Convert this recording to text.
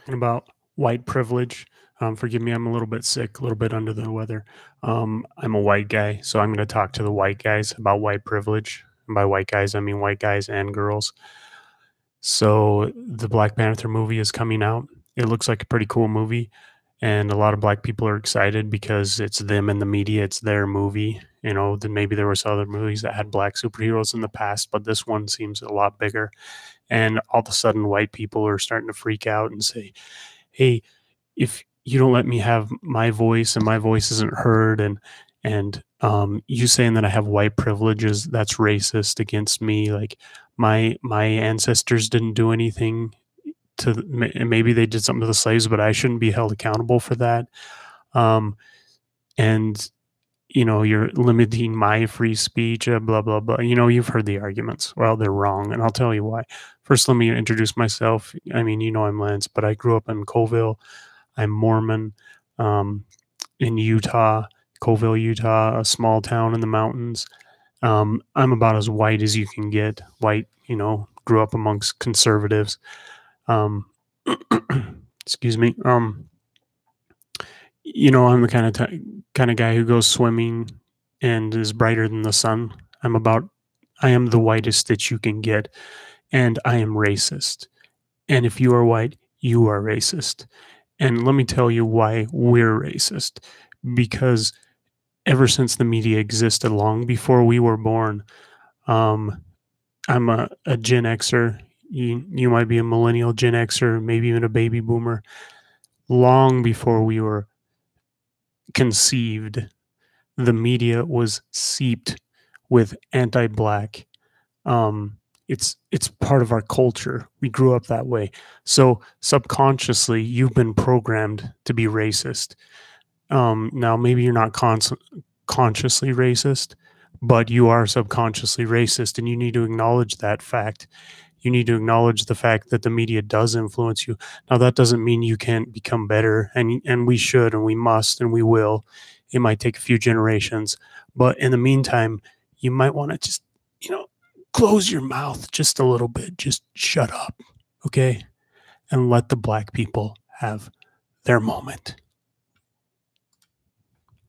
talking about white privilege. Forgive me, I'm a little bit sick, a little bit under the weather. I'm a white guy, so I'm going to talk to the white guys about white privilege. And by white guys, I mean white guys and girls. So the Black Panther movie is coming out. It looks like a pretty cool movie, and a lot of black people are excited because it's them in the media. It's their movie. You know, then maybe there was other movies that had black superheroes in the past, but this one seems a lot bigger. And all of a sudden, white people are starting to freak out and say, "Hey, if you don't let me have my voice and my voice isn't heard and you saying that I have white privileges, that's racist against me. Like my ancestors didn't do anything to maybe they did something to the slaves, but I shouldn't be held accountable for that. Um, and you know, you're limiting my free speech, blah blah blah. You know, you've heard the arguments. Well, they're wrong, and I'll tell you why. First, let me introduce myself. I mean, you know, I'm Lance, but I grew up in Colville. I'm Mormon, um, in Utah, Colville, Utah, a small town in the mountains. I'm about as white as you can get. White, you know, grew up amongst conservatives. Um, excuse me. You know, I'm the kind of guy who goes swimming and is brighter than the sun. I'm about. I am the whitest that you can get, and I am racist. And if you are white, you are racist. And let me tell you why we're racist. Because ever since the media existed, long before we were born, um, I'm a Gen Xer. You might be a millennial Gen Xer, maybe even a baby boomer. Long before we were conceived, the media was seeped with anti-black. It's part of our culture. We grew up that way. So subconsciously, you've been programmed to be racist. Now maybe you're not consciously racist, but you are subconsciously racist, and you need to acknowledge that fact. You need to acknowledge the fact that the media does influence you. Now that doesn't mean you can't become better, and we should, and we must, and we will. It might take a few generations, but in the meantime, you might want to just, you know, close your mouth just a little bit. Just shut up, okay, and let the black people have their moment.